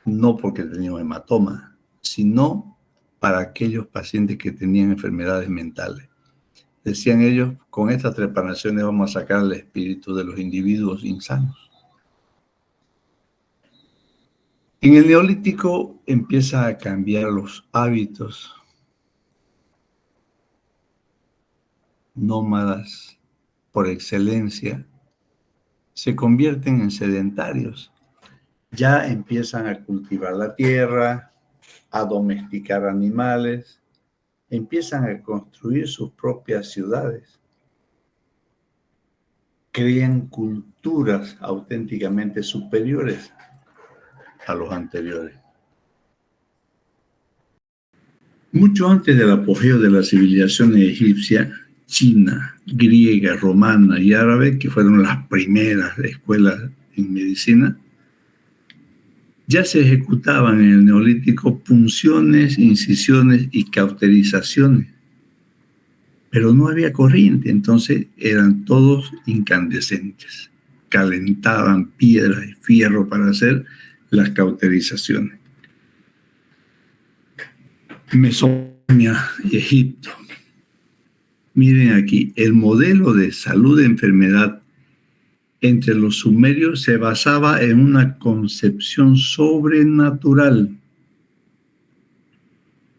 no porque tenía un hematoma, sino para aquellos pacientes que tenían enfermedades mentales. Decían ellos, con estas trepanaciones vamos a sacar el espíritu de los individuos insanos. En el Neolítico empiezan a cambiar los hábitos nómadas por excelencia, se convierten en sedentarios. Ya empiezan a cultivar la tierra, a domesticar animales, empiezan a construir sus propias ciudades. Crean culturas auténticamente superiores a los anteriores. Mucho antes del apogeo de la civilización egipcia, china, griega, romana y árabe, que fueron las primeras escuelas en medicina, ya se ejecutaban en el Neolítico punciones, incisiones y cauterizaciones. Pero no había corriente, entonces eran todos incandescentes. Calentaban piedra y fierro para hacer las cauterizaciones. Mesopotamia y Egipto. Miren aquí, el modelo de salud de enfermedad entre los sumerios se basaba en una concepción sobrenatural.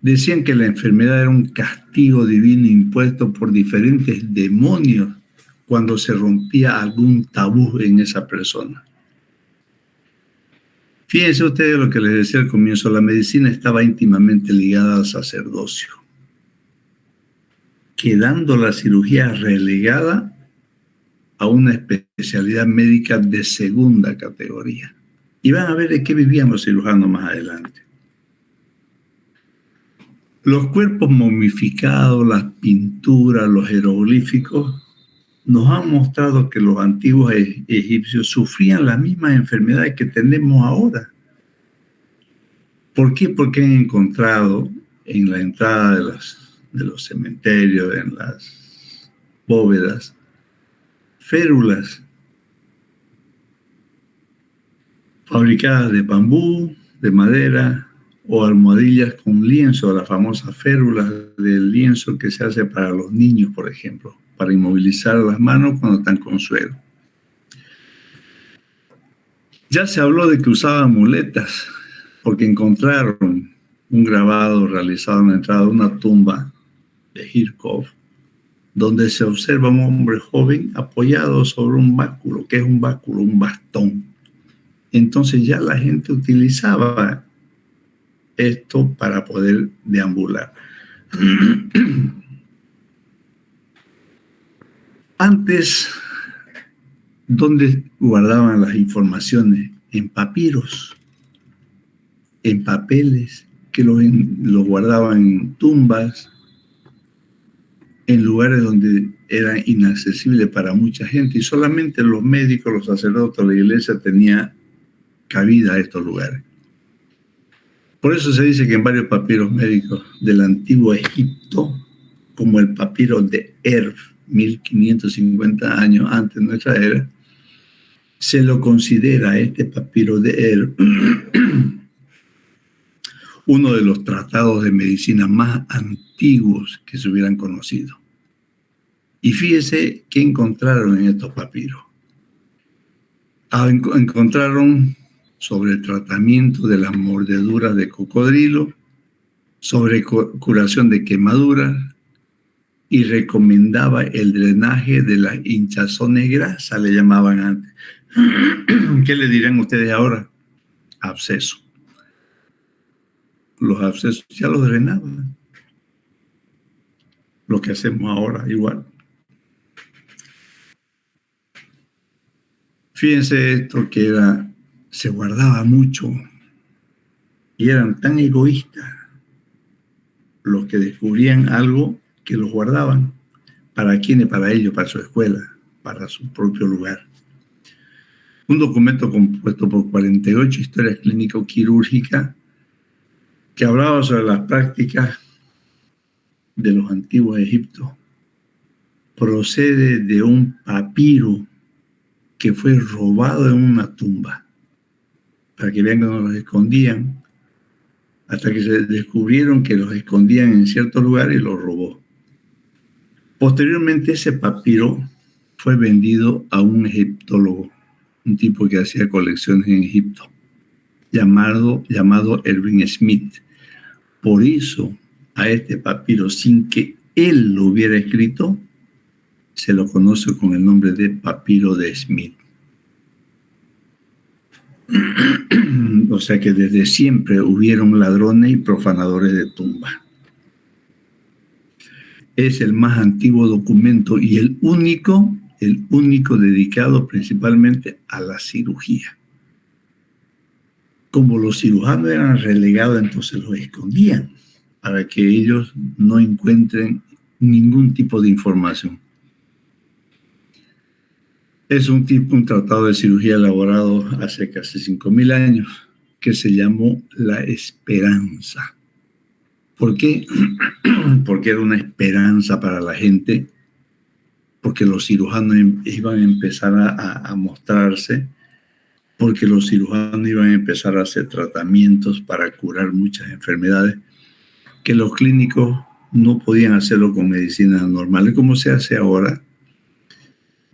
Decían que la enfermedad era un castigo divino impuesto por diferentes demonios cuando se rompía algún tabú en esa persona. Fíjense ustedes lo que les decía al comienzo, la medicina estaba íntimamente ligada al sacerdocio, quedando la cirugía relegada a una especialidad médica de segunda categoría. Y van a ver de qué vivían los cirujanos más adelante. Los cuerpos momificados, las pinturas, los jeroglíficos, nos han mostrado que los antiguos egipcios sufrían las mismas enfermedades que tenemos ahora. ¿Por qué? Porque han encontrado en la entrada de los cementerios, en las bóvedas, férulas fabricadas de bambú, de madera o almohadillas con lienzo, las famosas férulas del lienzo que se hace para los niños, por ejemplo, para inmovilizar las manos cuando están con suero. Ya se habló de que usaban muletas porque encontraron un grabado realizado en la entrada de una tumba de Hirkov, donde se observa un hombre joven apoyado sobre un báculo. ¿Qué es un báculo? Un bastón. Entonces ya la gente utilizaba esto para poder deambular. Antes, ¿dónde guardaban las informaciones? En papiros, en papeles, que los guardaban en tumbas, en lugares donde era inaccesible para mucha gente, y solamente los médicos, los sacerdotes, la iglesia tenía cabida a estos lugares. Por eso se dice que en varios papiros médicos del antiguo Egipto, como el papiro de Erf, 1550 años antes de nuestra era, se lo considera este papiro de Erf uno de los tratados de medicina más antiguos que se hubieran conocido. Y fíjese qué encontraron en estos papiros. Encontraron sobre el tratamiento de las mordeduras de cocodrilo, sobre curación de quemaduras, y recomendaba el drenaje de las hinchazones grasas, le llamaban antes. ¿Qué le dirán ustedes ahora? Absceso. Los abscesos ya los drenaban. Lo que hacemos ahora igual. Fíjense esto que se guardaba mucho y eran tan egoístas los que descubrían algo que los guardaban. ¿Para quiénes? Para ellos, para su escuela, para su propio lugar. Un documento compuesto por 48 historias clínico-quirúrgicas que hablaba sobre las prácticas de los antiguos egipcios. Procede de un papiro que fue robado en una tumba. para que vean que no los escondían, hasta que se descubrieron que los escondían en ciertos lugares y los robó. Posteriormente ese papiro fue vendido a un egiptólogo, un tipo que hacía colecciones en Egipto, llamado Erwin Smith. Por eso a este papiro, sin que él lo hubiera escrito, se lo conoce con el nombre de papiro de Smith. O sea que desde siempre hubieron ladrones y profanadores de tumbas. Es el más antiguo documento y el único dedicado principalmente a la cirugía. Como los cirujanos eran relegados, entonces los escondían para que ellos no encuentren ningún tipo de información. Es un tratado de cirugía elaborado hace casi 5.000 años que se llamó La Esperanza. ¿Por qué? Porque era una esperanza para la gente, porque los cirujanos iban a empezar a mostrarse, porque los cirujanos iban a empezar a hacer tratamientos para curar muchas enfermedades que los clínicos no podían hacerlo con medicinas normales como se hace ahora.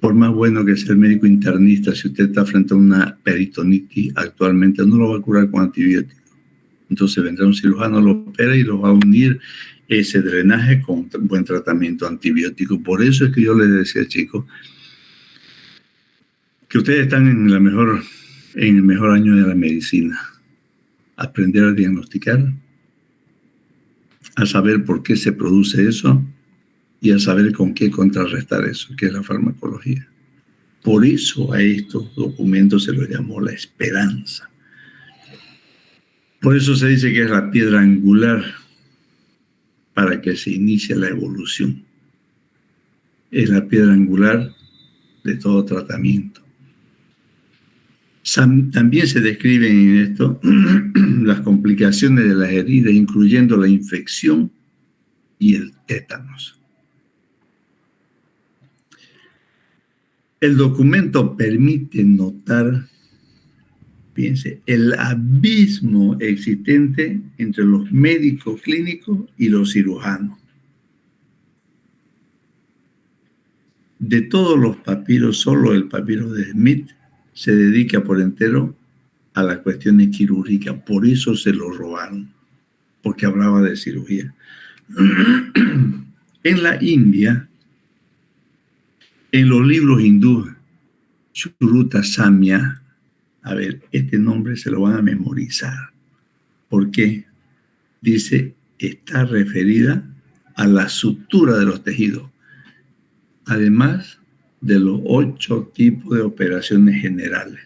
Por más bueno que sea el médico internista, si usted está frente a una peritonitis actualmente, no lo va a curar con antibióticos. Entonces vendrá un cirujano, lo opera y lo va a unir ese drenaje con un buen tratamiento antibiótico. Por eso es que yo les decía, chicos, que ustedes están en el mejor año de la medicina. Aprender a diagnosticar, a saber por qué se produce eso y a saber con qué contrarrestar eso, que es la farmacología. Por eso a estos documentos se los llamó la esperanza. Por eso se dice que es la piedra angular para que se inicie la evolución. Es la piedra angular de todo tratamiento. También se describen en esto las complicaciones de las heridas, incluyendo la infección y el tétanos. El documento permite notar, fíjense, el abismo existente entre los médicos clínicos y los cirujanos. De todos los papiros, solo el papiro de Smith se dedica por entero a las cuestiones quirúrgicas. Por eso se lo robaron, porque hablaba de cirugía. En la India, en los libros hindúes, Shruta Samhita, a ver, este nombre se lo van a memorizar. ¿Por qué? Dice, está referida a la sutura de los tejidos, además de los 8 tipos de operaciones generales.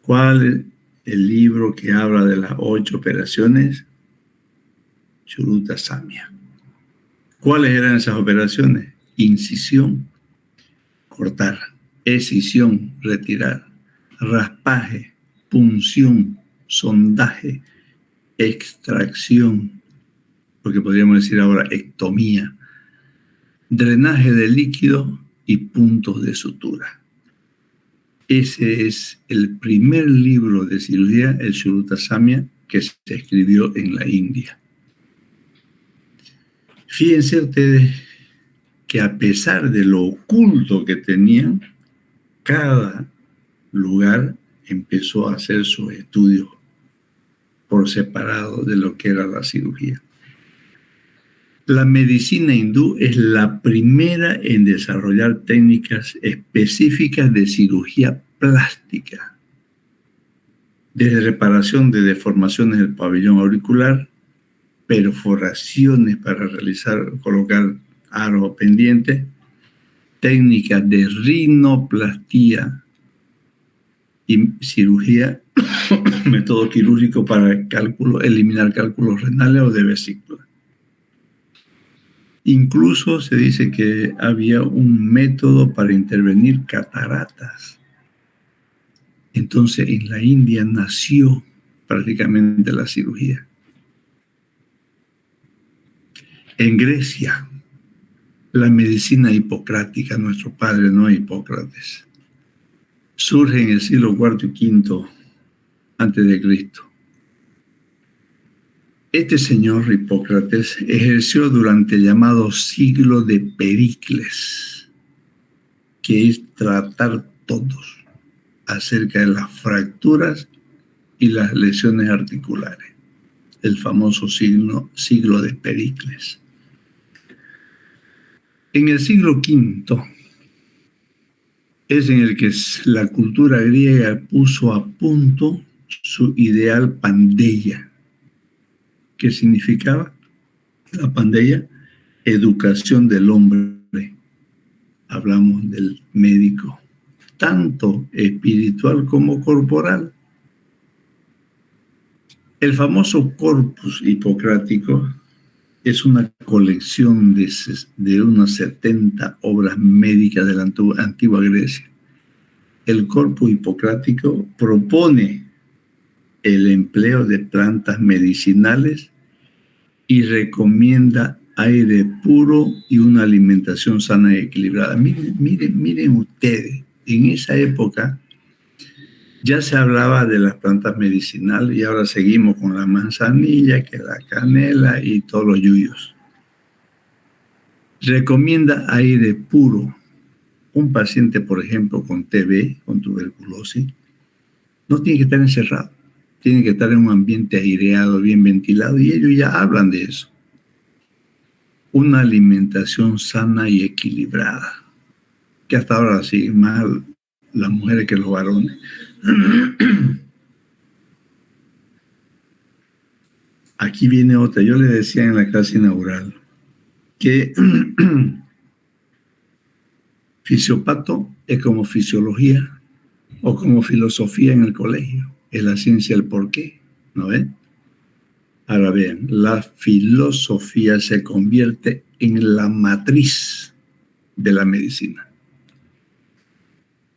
¿Cuál es el libro que habla de las 8 operaciones? Shruta Samhita. ¿Cuáles eran esas operaciones? Incisión, cortar; escisión, retirar; raspaje, punción, sondaje; extracción, lo que podríamos decir ahora ectomía; drenaje de líquido y puntos de sutura. Ese es el primer libro de cirugía, el Shruta Samhita, que se escribió en la India. Fíjense ustedes que a pesar de lo oculto que tenían, cada lugar empezó a hacer sus estudios por separado de lo que era la cirugía. La medicina hindú es la primera en desarrollar técnicas específicas de cirugía plástica, desde reparación de deformaciones del pabellón auricular, perforaciones para colocar aros o pendientes, técnicas de rinoplastía y cirugía, método quirúrgico para eliminar cálculos renales o de vesícula. Incluso se dice que había un método para intervenir cataratas. Entonces, en la India nació prácticamente la cirugía. En Grecia, la medicina hipocrática, nuestro padre, no Hipócrates, surge en el siglo IV y V antes de Cristo. Este señor Hipócrates ejerció durante el llamado siglo de Pericles, que es tratar todos acerca de las fracturas y las lesiones articulares, el famoso siglo de Pericles. En el siglo V es en el que la cultura griega puso a punto su ideal pandeia. ¿Qué significaba la pandeia? Educación del hombre. Hablamos del médico, tanto espiritual como corporal. El famoso corpus hipocrático es una colección de unas 70 obras médicas de la antigua Grecia. El corpus hipocrático propone el empleo de plantas medicinales y recomienda aire puro y una alimentación sana y equilibrada. Miren ustedes, en esa época ya se hablaba de las plantas medicinales y ahora seguimos con la manzanilla, que la canela y todos los yuyos. Recomienda aire puro. Un paciente, por ejemplo, con TB, con tuberculosis, no tiene que estar encerrado. Tiene que estar en un ambiente aireado, bien ventilado, y ellos ya hablan de eso. Una alimentación sana y equilibrada, que hasta ahora sí, más las mujeres que los varones. Aquí viene otra. Yo le decía en la clase inaugural que fisiopato es como fisiología o como filosofía en el colegio. Es la ciencia del porqué, ¿no ven? Ahora bien, la filosofía se convierte en la matriz de la medicina.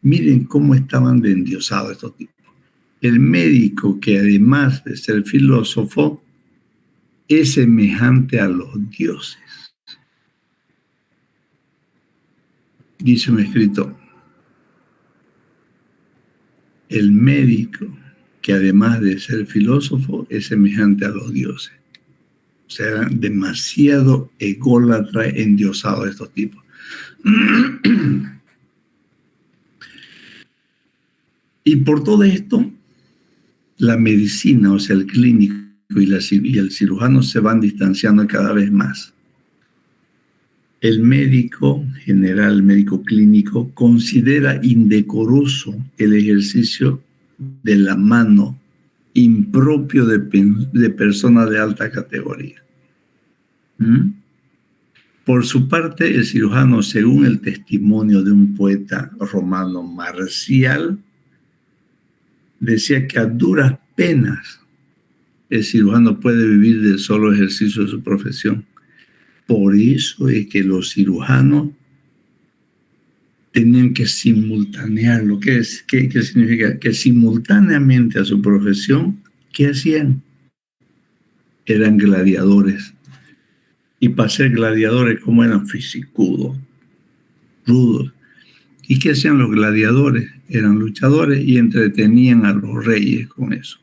Miren cómo estaban de endiosados estos tipos. El médico, que además de ser filósofo, es semejante a los dioses. Dice un escritor, el médico, que además de ser filósofo, es semejante a los dioses. O sea, demasiado ególatra, endiosado de estos tipos. Y por todo esto, la medicina, o sea, el clínico y el cirujano se van distanciando cada vez más. El médico general, el médico clínico, considera indecoroso el ejercicio de la mano, impropio de personas de alta categoría. Por su parte, el cirujano, según el testimonio de un poeta romano, Marcial, decía que a duras penas el cirujano puede vivir del solo ejercicio de su profesión. Por eso es que los cirujanos tenían que simultanearlo. ¿Qué significa? Que simultáneamente a su profesión, ¿qué hacían? Eran gladiadores. Y para ser gladiadores, ¿cómo eran? Fisicudos, rudos. ¿Y qué hacían los gladiadores? Eran luchadores y entretenían a los reyes con eso.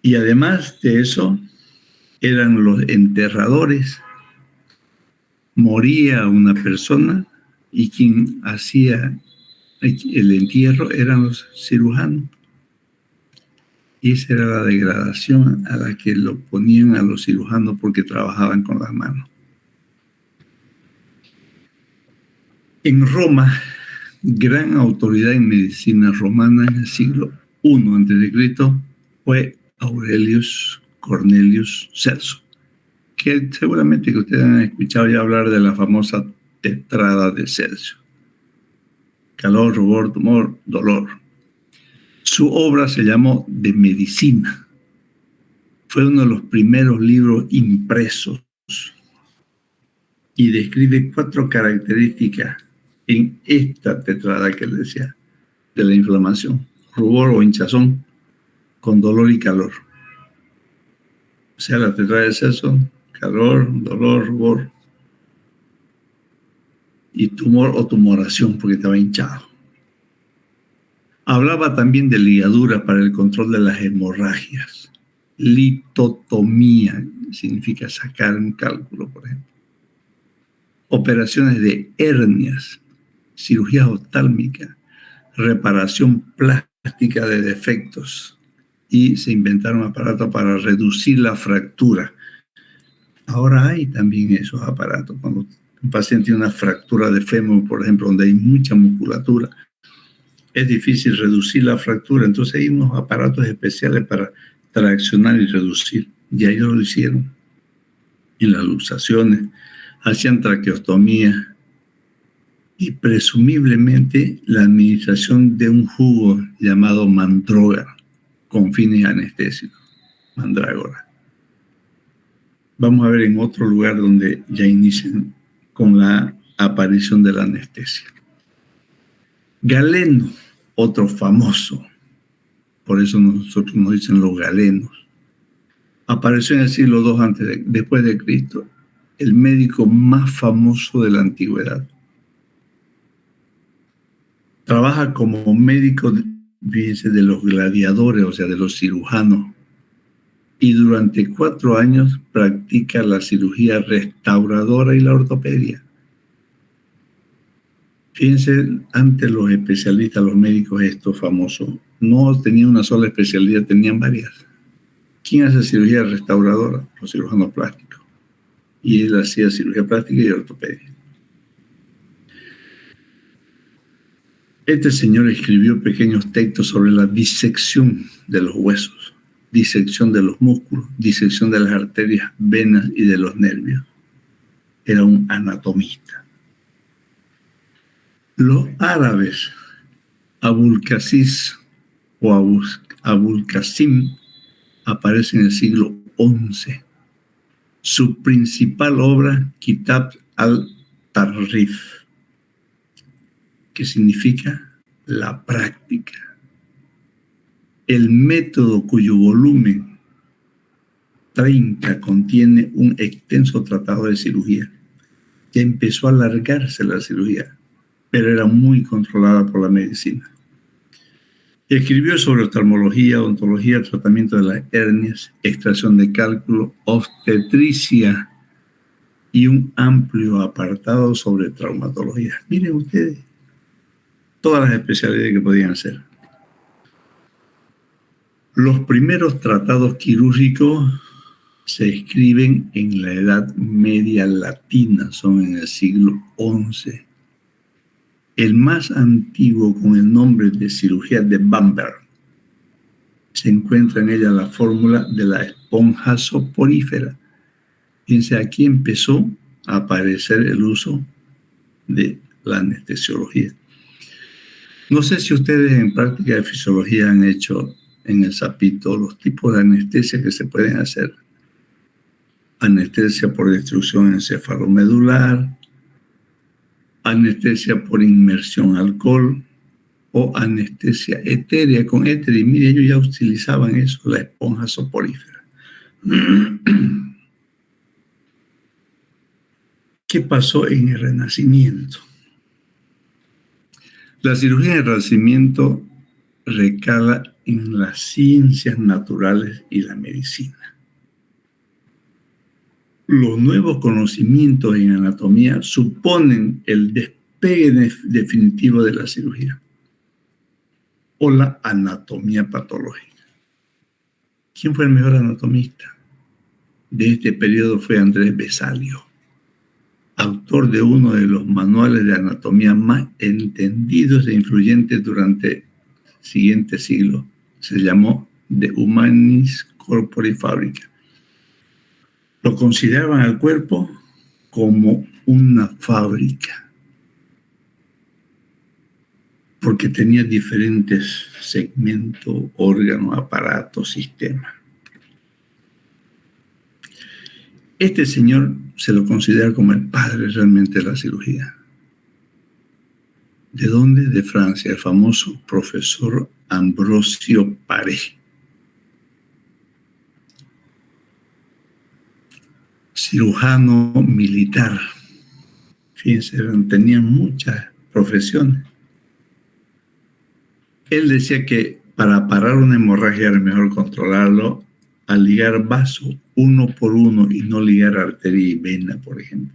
Y además de eso, eran los enterradores. Moría una persona y quien hacía el entierro eran los cirujanos. Y esa era la degradación a la que lo ponían a los cirujanos porque trabajaban con las manos. En Roma, gran autoridad en medicina romana en el siglo I a.C. fue Aurelius Cornelius Celso, que seguramente que ustedes han escuchado ya hablar de la famosa tetrada de Celso: calor, rubor, tumor, dolor. Su obra se llamó De Medicina. Fue uno de los primeros libros impresos y describe 4 características en esta tetrada que les decía de la inflamación: rubor o hinchazón, con dolor y calor. O sea, la tetrada de Celso: calor, dolor, rubor y tumor o tumoración porque estaba hinchado. Hablaba también de ligaduras para el control de las hemorragias. Litotomía significa sacar un cálculo, por ejemplo. Operaciones de hernias, cirugía oftálmica, reparación plástica de defectos, y se inventaron aparatos para reducir la fractura. Ahora hay también esos aparatos. Cuando un paciente tiene una fractura de fémur, por ejemplo, donde hay mucha musculatura, es difícil reducir la fractura. Entonces hay unos aparatos especiales para traccionar y reducir. Ya ellos lo hicieron en las luxaciones, hacían traqueostomía y presumiblemente la administración de un jugo llamado mandrágora con fines anestésicos. Mandrágora. Vamos a ver en otro lugar donde ya inician con la aparición de la anestesia. Galeno, otro famoso, por eso nosotros nos dicen los galenos, apareció en el siglo II después de Cristo, el médico más famoso de la antigüedad. Trabaja como médico, fíjense, de los gladiadores, o sea, de los cirujanos, y durante 4 años practica la cirugía restauradora y la ortopedia. Fíjense, antes los especialistas, los médicos estos famosos, no tenían una sola especialidad, tenían varias. ¿Quién hace cirugía restauradora? Los cirujanos plásticos. Y él hacía cirugía plástica y ortopedia. Este señor escribió pequeños textos sobre la disección de los huesos, disección de los músculos, disección de las arterias, venas y de los nervios. Era un anatomista. Los árabes, Abul Qasim o Abul Qasim, aparece en el siglo XI. Su principal obra, Kitab al-Tarrif, que significa la práctica. El método, cuyo volumen 30 contiene un extenso tratado de cirugía. Ya empezó a alargarse la cirugía, pero era muy controlada por la medicina. Escribió sobre oftalmología, odontología, tratamiento de las hernias, extracción de cálculo, obstetricia y un amplio apartado sobre traumatología. Miren ustedes, todas las especialidades que podían hacer. Los primeros tratados quirúrgicos se escriben en la Edad Media Latina, son en el siglo XI. El más antiguo, con el nombre de cirugía de Bamberg, se encuentra en ella la fórmula de la esponja soporífera. Fíjense, aquí empezó a aparecer el uso de la anestesiología. No sé si ustedes en práctica de fisiología han hecho en el sapito los tipos de anestesia que se pueden hacer. Anestesia por destrucción encefalomedular, anestesia por inmersión alcohol o anestesia etérea con éter. Y mire, ellos ya utilizaban eso, la esponja soporífera. ¿Qué pasó en el Renacimiento? La cirugía del Renacimiento recala en las ciencias naturales y la medicina. Los nuevos conocimientos en anatomía suponen el despegue definitivo de la cirugía o la anatomía patológica. ¿Quién fue el mejor anatomista de este periodo? Fue Andrés Vesalio, autor de uno de los manuales de anatomía más entendidos e influyentes durante el siguiente siglo. Se llamó De Humanis Corpore Fabrica. Lo consideraban al cuerpo como una fábrica, porque tenía diferentes segmentos, órganos, aparatos, sistemas. Este señor se lo considera como el padre realmente de la cirugía. ¿De dónde? De Francia, el famoso profesor Ambrosio Paré. Cirujano militar. Fíjense, tenían muchas profesiones. Él decía que para parar una hemorragia era mejor controlarlo al ligar vaso uno por uno y no ligar arteria y vena, por ejemplo.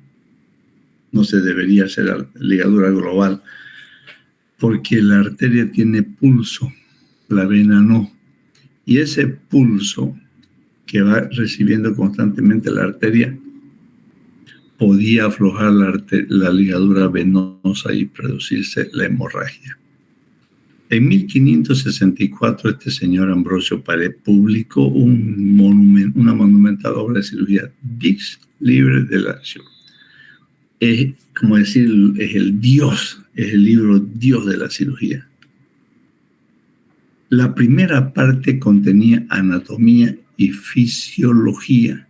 No se debería hacer ligadura global porque la arteria tiene pulso, la vena no. Y ese pulso que va recibiendo constantemente la arteria podía aflojar la ligadura venosa y producirse la hemorragia. En 1564, este señor Ambrosio Paré publicó una monumental obra de cirugía, Dix Libre de la Chirurgia. Es como decir, es el Dios, es el libro Dios de la cirugía. La primera parte contenía anatomía y fisiología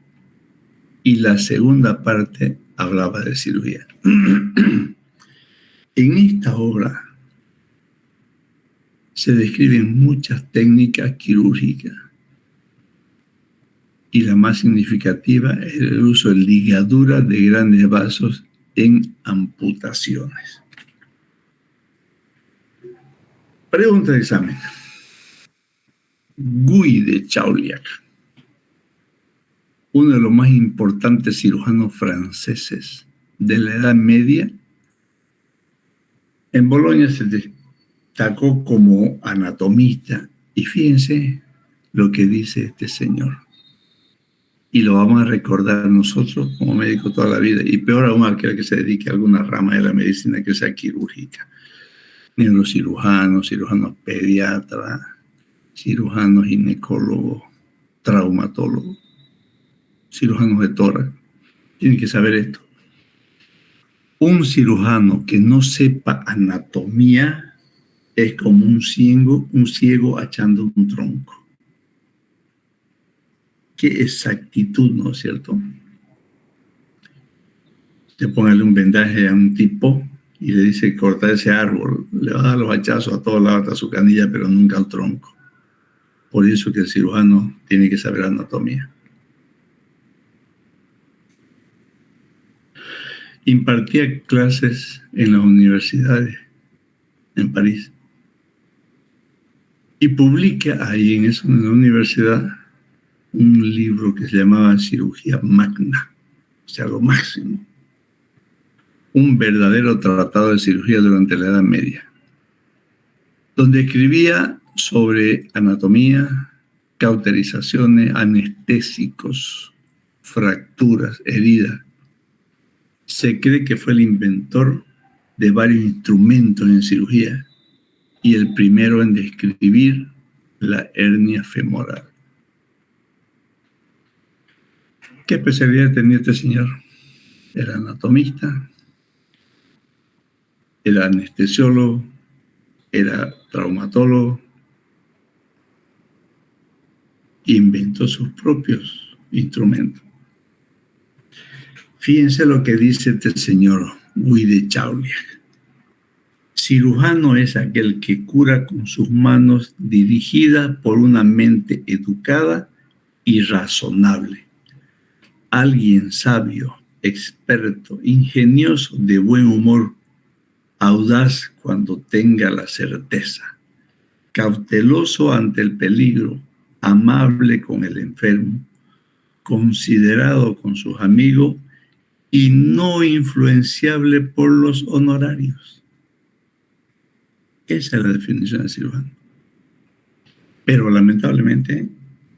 y la segunda parte hablaba de cirugía. En esta obra se describen muchas técnicas quirúrgicas y la más significativa es el uso de ligadura de grandes vasos en amputaciones. Pregunta de examen. Guy de Chauliac, uno de los más importantes cirujanos franceses de la Edad Media, en Bolonia se destacó como anatomista y fíjense lo que dice este señor. Y lo vamos a recordar nosotros como médicos toda la vida, y peor aún aquel que se dedique a alguna rama de la medicina que sea quirúrgica. Neurocirujanos, cirujanos pediatras, cirujanos ginecólogos, traumatólogos, cirujanos de tórax. Tienen que saber esto. Un cirujano que no sepa anatomía es como un ciego achando un tronco. Qué exactitud, ¿no es cierto? Te póngale un vendaje a un tipo y le dice corta ese árbol, le va a dar los hachazos a todos lados hasta su canilla, pero nunca al tronco. Por eso que el cirujano tiene que saber anatomía. Impartía clases en las universidades en París y publica ahí en la universidad un libro que se llamaba Cirugía Magna, o sea, lo máximo. Un verdadero tratado de cirugía durante la Edad Media, donde escribía sobre anatomía, cauterizaciones, anestésicos, fracturas, heridas. Se cree que fue el inventor de varios instrumentos en cirugía y el primero en describir la hernia femoral. ¿Qué especialidad tenía este señor? Era anatomista, era anestesiólogo, era traumatólogo, inventó sus propios instrumentos. Fíjense lo que dice este señor Guy de Chauliac. Cirujano es aquel que cura con sus manos dirigida por una mente educada y razonable. Alguien sabio, experto, ingenioso, de buen humor, audaz cuando tenga la certeza, cauteloso ante el peligro, amable con el enfermo, considerado con sus amigos y no influenciable por los honorarios. Esa es la definición de cirujano. Pero lamentablemente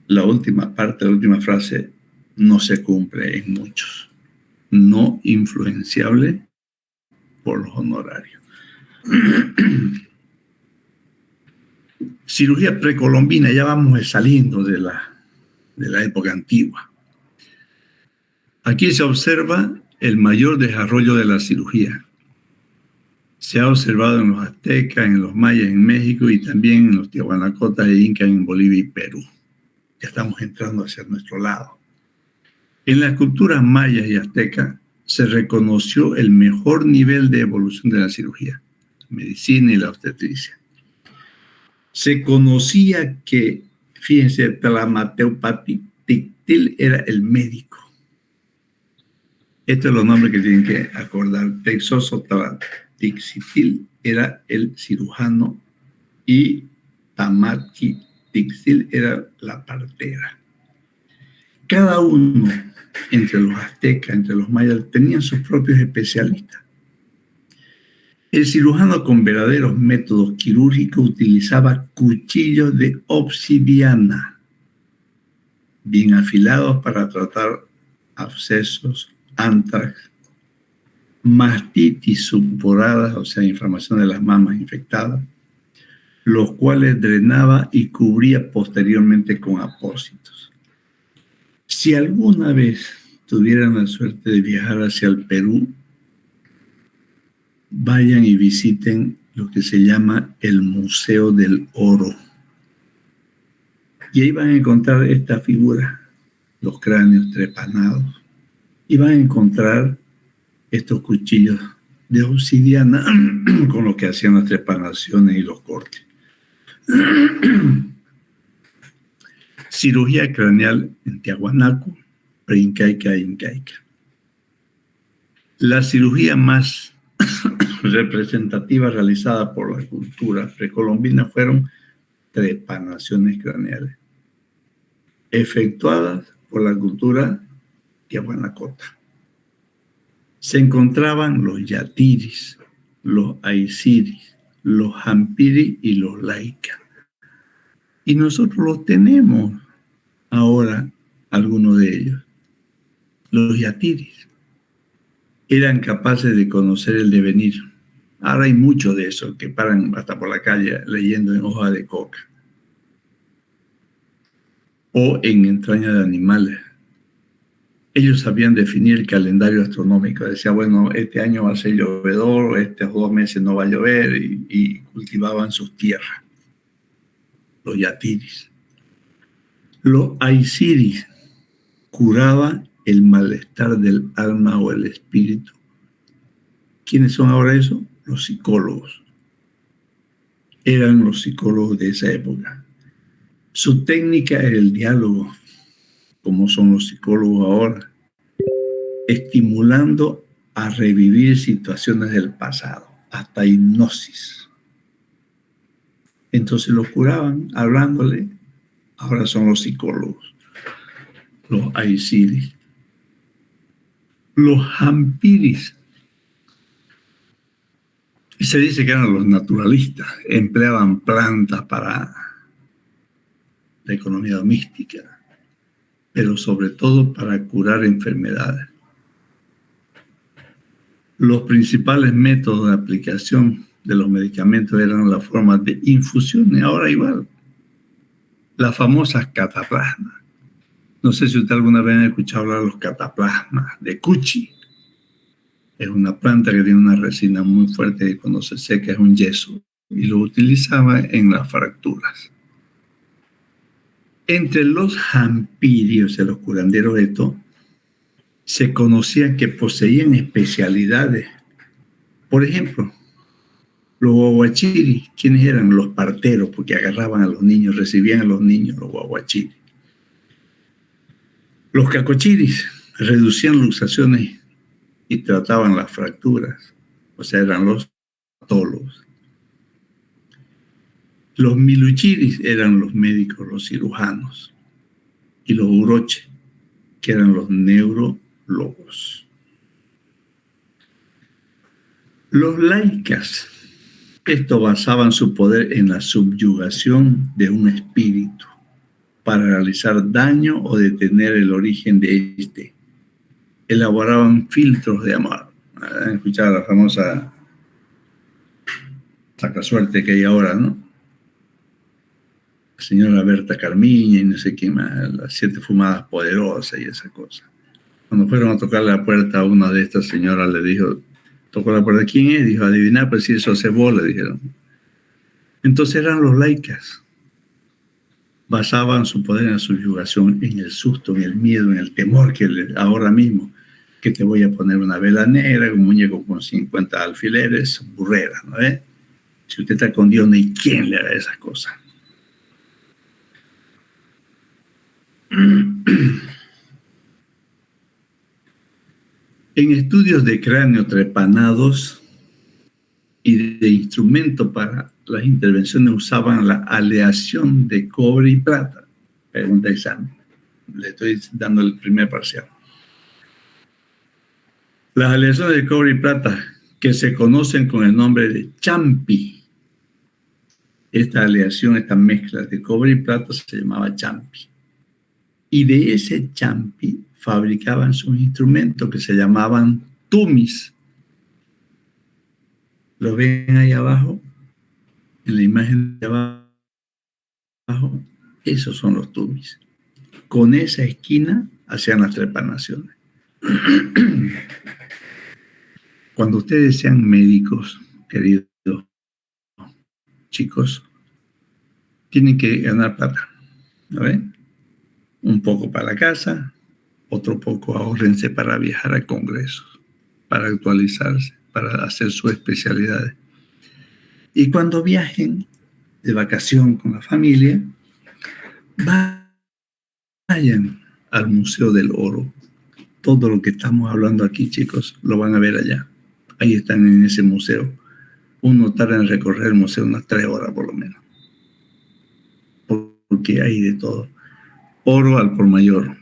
la última parte, la última frase no se cumple en muchos. No influenciable por los honorarios. Cirugía precolombina, ya vamos saliendo de la época antigua. Aquí se observa el mayor desarrollo de la cirugía. Se ha observado en los aztecas, en los mayas en México y también en los tiahuanacotas e incas en Bolivia y Perú. Ya estamos entrando hacia nuestro lado. En las culturas mayas y aztecas se reconoció el mejor nivel de evolución de la cirugía, la medicina y la obstetricia. Se conocía que, fíjense, Tlamateupatictil era el médico. Estos son los nombres que tienen que acordar. Texoso Tlamaticitil era el cirujano y Tamaki Tixil era la partera. Cada uno, entre los aztecas, entre los mayas, tenían sus propios especialistas. El cirujano con verdaderos métodos quirúrgicos utilizaba cuchillos de obsidiana, bien afilados para tratar abscesos, antrax, mastitis supurada, o sea, inflamación de las mamas infectadas, los cuales drenaba y cubría posteriormente con apósitos. Si alguna vez tuvieran la suerte de viajar hacia el Perú, vayan y visiten lo que se llama el Museo del Oro. Y ahí van a encontrar esta figura, los cráneos trepanados, y van a encontrar estos cuchillos de obsidiana con los que hacían las trepanaciones y los cortes. Cirugía craneal en Tiahuanaco, preincaica e incaica. La cirugía más representativa realizada por la cultura precolombina fueron trepanaciones craneales, efectuadas por la cultura tiahuanacota. Se encontraban los yatiris, los aisiris, los jampiris y los laicas. Y nosotros los tenemos ahora, algunos de ellos. Los yatiris eran capaces de conocer el devenir. Ahora hay muchos de esos que paran hasta por la calle leyendo en hoja de coca o en entrañas de animales. Ellos sabían definir el calendario astronómico. Decía, bueno, este año va a ser llovedor, estos 2 meses no va a llover, y cultivaban sus tierras. Los yatiris. Los aisiris curaba el malestar del alma o el espíritu. ¿Quiénes son ahora eso? Los psicólogos. Eran los psicólogos de esa época. Su técnica era el diálogo, como son los psicólogos ahora, estimulando a revivir situaciones del pasado, hasta hipnosis. Entonces lo curaban hablándole. Ahora son los psicólogos, los aisiris. Los jampiris, se dice que eran los naturalistas, empleaban plantas para la economía doméstica, pero sobre todo para curar enfermedades. Los principales métodos de aplicación de los medicamentos eran las formas de infusión, y ahora igual, las famosas cataplasmas. No sé si usted alguna vez ha escuchado hablar de los cataplasmas de cuchi. Es una planta que tiene una resina muy fuerte y cuando se seca es un yeso, y lo utilizaba en las fracturas. Entre los jampirios, los curanderos de esto, se conocían que poseían especialidades. Por ejemplo, los guaguachiris, ¿quiénes eran? Los parteros, porque agarraban a los niños, recibían a los niños, los guaguachiris. Los cacochiris reducían luxaciones y trataban las fracturas, o sea, eran los patólogos. Los miluchiris eran los médicos, los cirujanos, y los uroches, que eran los neurólogos. Los laicas, esto basaban su poder en la subyugación de un espíritu para realizar daño o detener el origen de este. Elaboraban filtros de amor. ¿Han escuchado la famosa sacasuerte que hay ahora, no? La señora Berta Carmiña y no sé qué más, las 7 fumadas poderosas y esa cosa. Cuando fueron a tocar la puerta, una de estas señoras le dijo, tocó la puerta, ¿quién es? Dijo, adivinar, pues si eso se vos, le dijeron. Entonces eran los laicas. Basaban su poder en la subyugación, en el susto, en el miedo, en el temor, que ahora mismo, que te voy a poner una vela negra, un muñeco con 50 alfileres, burrera, ¿no es? Si usted está con Dios, no hay quien le haga esas cosas. En estudios de cráneo trepanados y de instrumento para las intervenciones usaban la aleación de cobre y plata. Pregunta de examen. Le estoy dando el primer parcial. Las aleaciones de cobre y plata, que se conocen con el nombre de champi. Esta aleación, esta mezcla de cobre y plata se llamaba champi. Y de ese champi fabricaban sus instrumentos que se llamaban tumis. ¿Lo ven ahí abajo? En la imagen de abajo, esos son los tumis. Con esa esquina hacían las trepanaciones. Cuando ustedes sean médicos, queridos chicos, tienen que ganar plata, ¿no ven? Un poco para la casa, otro poco ahórrense para viajar a congresos, para actualizarse, para hacer sus especialidades. Y cuando viajen de vacación con la familia, vayan al Museo del Oro. Todo lo que estamos hablando aquí, chicos, lo van a ver allá. Ahí están en ese museo. Uno tarda en recorrer el museo unas 3 horas por lo menos. Porque hay de todo. Oro al por mayor,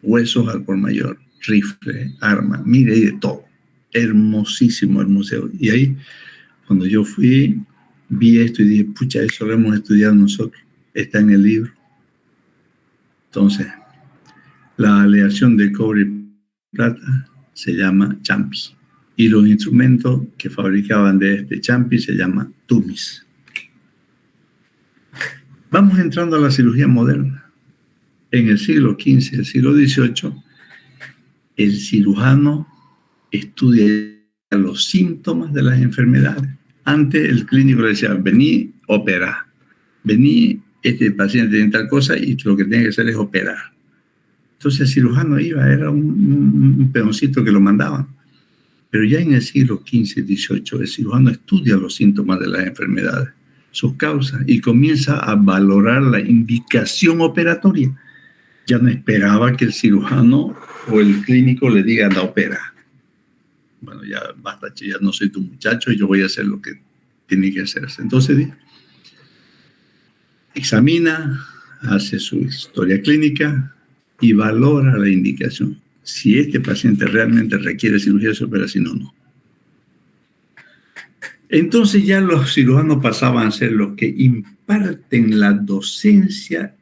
huesos al por mayor, rifle, arma, mire, hay de todo. Hermosísimo el museo. Y ahí, cuando yo fui, vi esto y dije, pucha, eso lo hemos estudiado nosotros. Está en el libro. Entonces, la aleación de cobre y plata se llama champi. Y los instrumentos que fabricaban de este champi se llaman tumis. Vamos entrando a la cirugía moderna. En el siglo XV, el siglo XVIII, el cirujano estudia los síntomas de las enfermedades. Antes el clínico le decía, vení, opera. Vení, este paciente tiene tal cosa y lo que tiene que hacer es operar. Entonces el cirujano iba, era un peoncito que lo mandaban. Pero ya en el siglo XV, XVIII, el cirujano estudia los síntomas de las enfermedades, sus causas, y comienza a valorar la indicación operatoria. Ya no esperaba que el cirujano o el clínico le diga, anda, opera. Bueno, ya basta, ya no soy tu muchacho, yo voy a hacer lo que tiene que hacerse. Entonces, examina, hace su historia clínica y valora la indicación. Si este paciente realmente requiere cirugía, se opera, si no, no. Entonces ya los cirujanos pasaban a ser los que imparten la docencia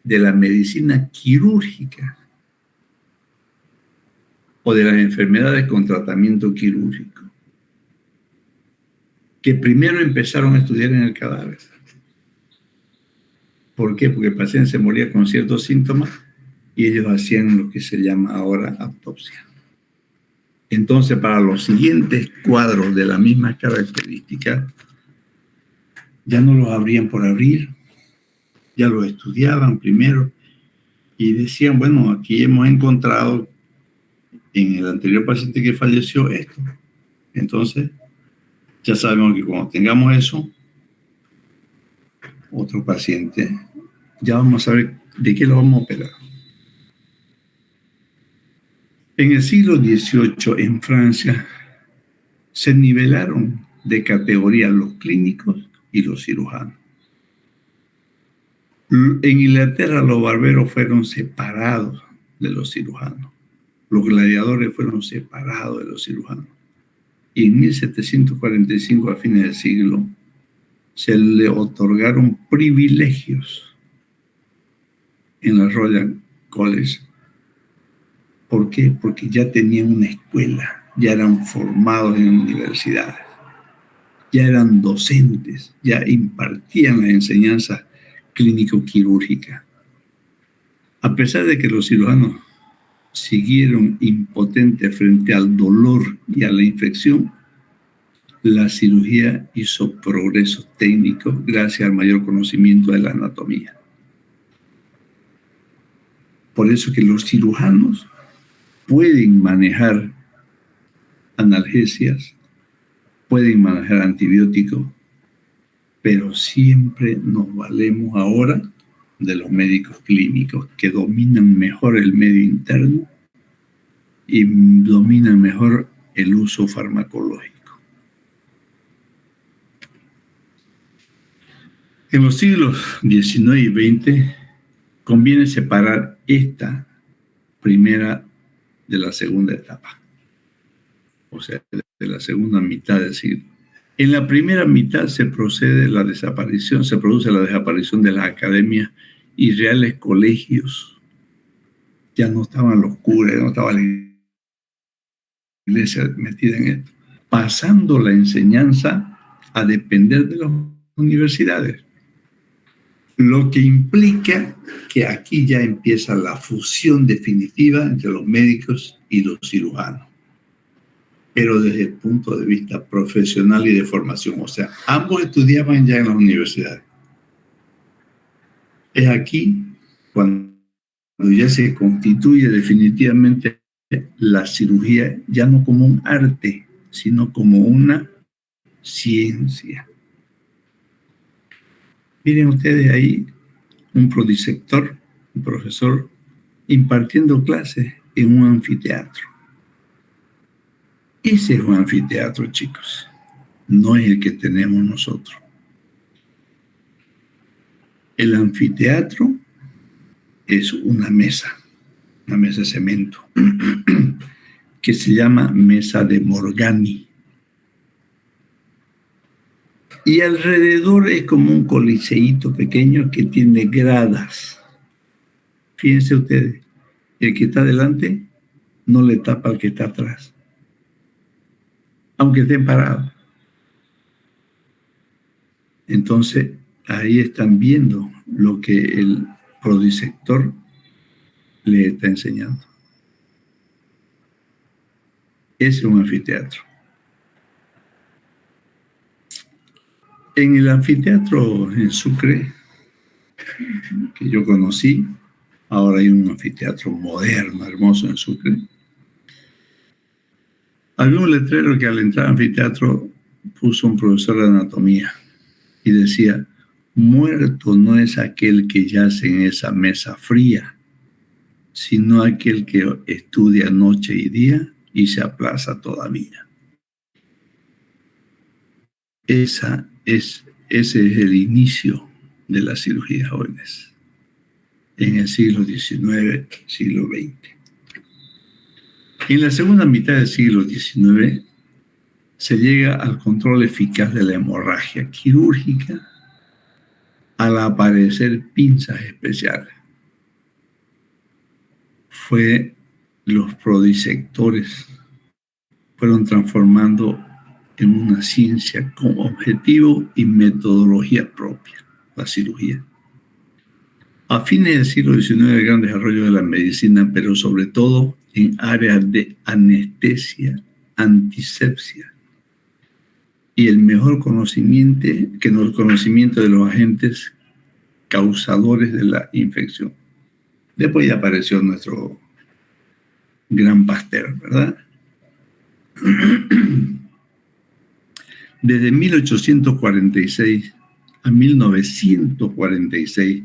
de la medicina quirúrgica o de las enfermedades con tratamiento quirúrgico, que primero empezaron a estudiar en el cadáver. ¿Por qué? Porque el paciente se moría con ciertos síntomas y ellos hacían lo que se llama ahora autopsia. Entonces, para los siguientes cuadros de la misma característica, ya no los abrían por abrir, ya los estudiaban primero y decían, bueno, aquí hemos encontrado en el anterior paciente que falleció esto. Entonces, ya sabemos que cuando tengamos eso, otro paciente, ya vamos a saber de qué lo vamos a operar. En el siglo XVIII, en Francia, se nivelaron de categoría los clínicos y los cirujanos. En Inglaterra, los barberos fueron separados de los cirujanos. Los gladiadores fueron separados de los cirujanos. Y en 1745, a fines del siglo, se le otorgaron privilegios en la Royal College. ¿Por qué? Porque ya tenían una escuela, ya eran formados en universidades, ya eran docentes, ya impartían las enseñanzas clínico-quirúrgicas. A pesar de que los cirujanos siguieron impotentes frente al dolor y a la infección, la cirugía hizo progresos técnicos gracias al mayor conocimiento de la anatomía. Por eso que los cirujanos pueden manejar analgesias, pueden manejar antibióticos, pero siempre nos valemos ahora de los médicos clínicos que dominan mejor el medio interno y dominan mejor el uso farmacológico. En los siglos XIX y XX conviene separar esta primera de la segunda etapa, o sea, de la segunda mitad del siglo. En la primera mitad se produce la desaparición de las academias y reales colegios. Ya no estaban los curas, ya no estaba la iglesia metida en esto, pasando la enseñanza a depender de las universidades. Lo que implica que aquí ya empieza la fusión definitiva entre los médicos y los cirujanos, pero desde el punto de vista profesional y de formación. O sea, ambos estudiaban ya en las universidades. Es aquí cuando ya se constituye definitivamente la cirugía, ya no como un arte, sino como una ciencia. Miren ustedes ahí un prodisector, un profesor, impartiendo clases en un anfiteatro. Ese es un anfiteatro, chicos. No es el que tenemos nosotros. El anfiteatro es una mesa de cemento, que se llama mesa de Morgani. Y alrededor es como un coliseíto pequeño que tiene gradas. Fíjense ustedes, el que está delante no le tapa al que está atrás, aunque estén parados. Entonces, ahí están viendo lo que el prodisector le está enseñando. Ese es un anfiteatro. En el anfiteatro en Sucre, que yo conocí, ahora hay un anfiteatro moderno, hermoso en Sucre. Había un letrero que al entrar al anfiteatro puso un profesor de anatomía y decía: muerto no es aquel que yace en esa mesa fría, sino aquel que estudia noche y día y se aplaza todavía. Ese es el inicio de las cirugías jóvenes en el siglo XIX, siglo XX. En la segunda mitad del siglo XIX se llega al control eficaz de la hemorragia quirúrgica al aparecer pinzas especiales. Los prodisectores fueron transformando en una ciencia con objetivo y metodología propia, la cirugía. A fines del siglo XIX, el gran desarrollo de la medicina, pero sobre todo en áreas de anestesia, antisepsia y el mejor conocimiento de los agentes causadores de la infección. Después ya apareció nuestro gran Pasteur, ¿verdad? Desde 1846 a 1946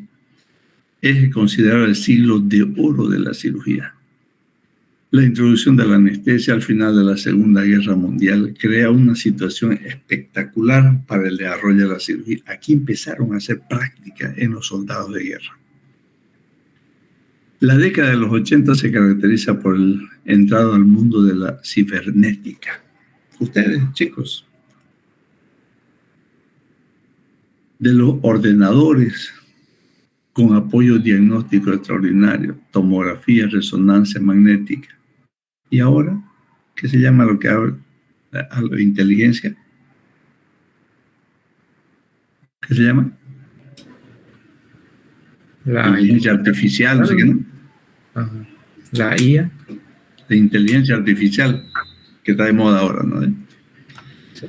es considerado el siglo de oro de la cirugía. La introducción de la anestesia al final de la Segunda Guerra Mundial crea una situación espectacular para el desarrollo de la cirugía. Aquí empezaron a hacer práctica en los soldados de guerra. La década de los 80 se caracteriza por el entrado al mundo de la cibernética. Ustedes, chicos, de los ordenadores con apoyo diagnóstico extraordinario, tomografía, resonancia magnética. Y ahora, ¿qué se llama lo que habla a la inteligencia? ¿Qué se llama? La inteligencia artificial, no sé qué, ¿no? Ajá. La IA. La inteligencia artificial, que está de moda ahora, ¿no? Sí.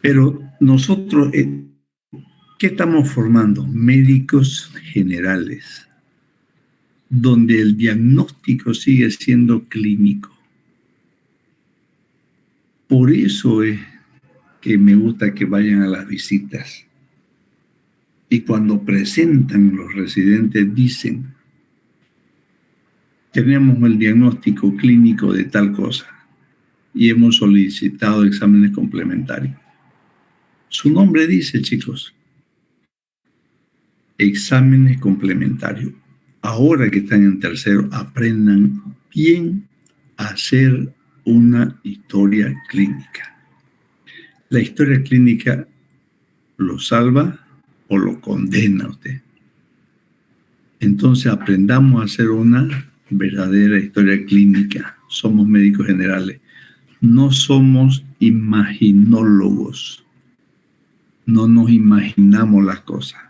Pero nosotros, ¿qué estamos formando? Médicos generales, donde el diagnóstico sigue siendo clínico. Por eso es que me gusta que vayan a las visitas. Y cuando presentan los residentes dicen: tenemos el diagnóstico clínico de tal cosa y hemos solicitado exámenes complementarios. Su nombre dice, chicos, exámenes complementarios. Ahora que están en tercero, aprendan bien a hacer una historia clínica. La historia clínica lo salva o lo condena a usted. Entonces aprendamos a hacer una verdadera historia clínica. Somos médicos generales. No somos imaginólogos. No nos imaginamos las cosas.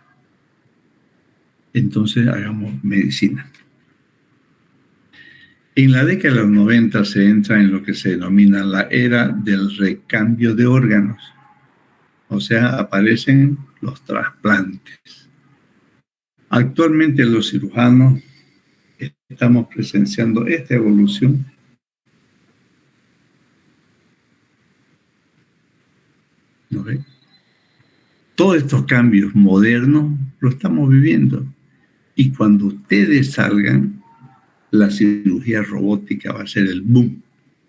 Entonces hagamos medicina. En la década de los 90 se entra en lo que se denomina la era del recambio de órganos. O sea, aparecen los trasplantes. Actualmente los cirujanos estamos presenciando esta evolución. ¿No ve? Todos estos cambios modernos los estamos viviendo. Y cuando ustedes salgan, la cirugía robótica va a ser el boom.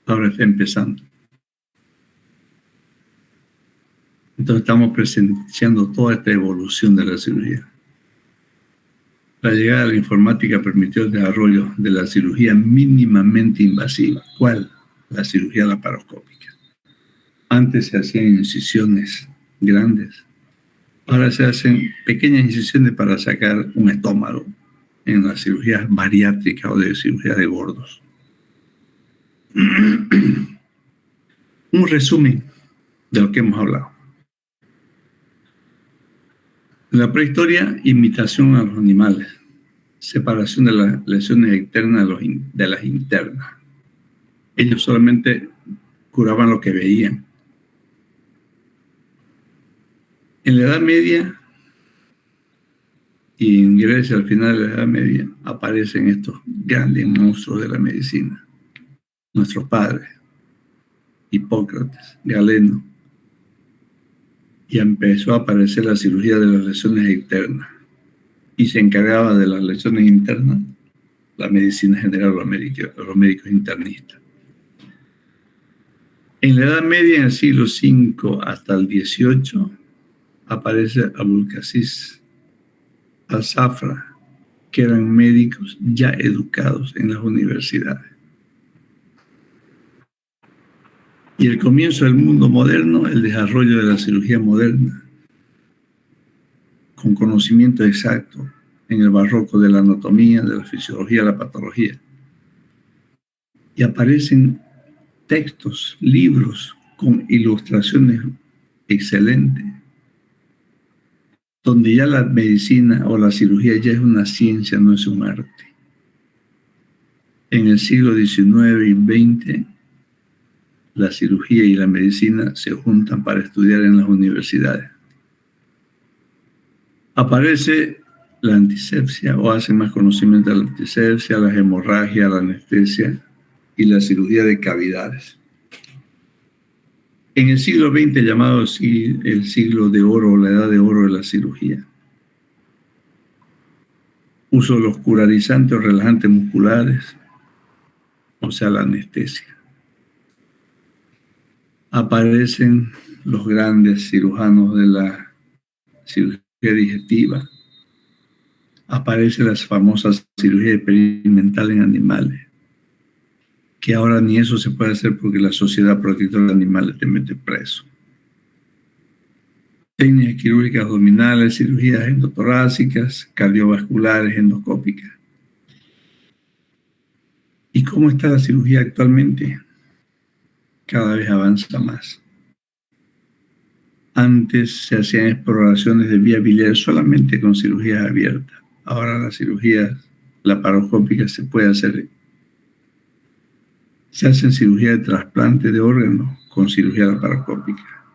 Ahora está empezando. Entonces estamos presenciando toda esta evolución de la cirugía. La llegada de la informática permitió el desarrollo de la cirugía mínimamente invasiva. ¿Cuál? La cirugía laparoscópica. Antes se hacían incisiones grandes. Ahora se hacen pequeñas incisiones para sacar un estómago en las cirugías bariátricas o de cirugía de gordos. Un resumen de lo que hemos hablado. En la prehistoria, imitación a los animales, separación de las lesiones externas de las internas. Ellos solamente curaban lo que veían. En la Edad Media y en Grecia, al final de la Edad Media, aparecen estos grandes monstruos de la medicina. Nuestros padres, Hipócrates, Galeno. Y empezó a aparecer la cirugía de las lesiones externas. Y se encargaba de las lesiones internas la medicina general, los médicos internistas. En la Edad Media, en el siglo V hasta el XVIII, aparece Abulcasis, Al-Safra, que eran médicos ya educados en las universidades. Y el comienzo del mundo moderno, el desarrollo de la cirugía moderna, con conocimiento exacto en el barroco de la anatomía, de la fisiología, de la patología. Y aparecen textos, libros con ilustraciones excelentes, donde ya la medicina o la cirugía ya es una ciencia, no es un arte. En el siglo XIX y XX, la cirugía y la medicina se juntan para estudiar en las universidades. Aparece la antisepsia, o hace más conocimiento de la antisepsia, la hemorragia, la anestesia y la cirugía de cavidades. En el siglo XX, llamado así el siglo de oro o la edad de oro de la cirugía, uso de los curarizantes o relajantes musculares, o sea, la anestesia. Aparecen los grandes cirujanos de la cirugía digestiva. Aparece las famosas cirugías experimentales en animales, que ahora ni eso se puede hacer porque la Sociedad Protectora de Animales te mete preso. Técnicas quirúrgicas abdominales, cirugías endotorácicas, cardiovasculares, endoscópicas. ¿Y cómo está la cirugía actualmente? Cada vez avanza más. Antes se hacían exploraciones de vía biliar solamente con cirugías abiertas. Ahora las cirugías laparoscópicas se puede hacer. Se hacen cirugía de trasplante de órganos con cirugía laparoscópica.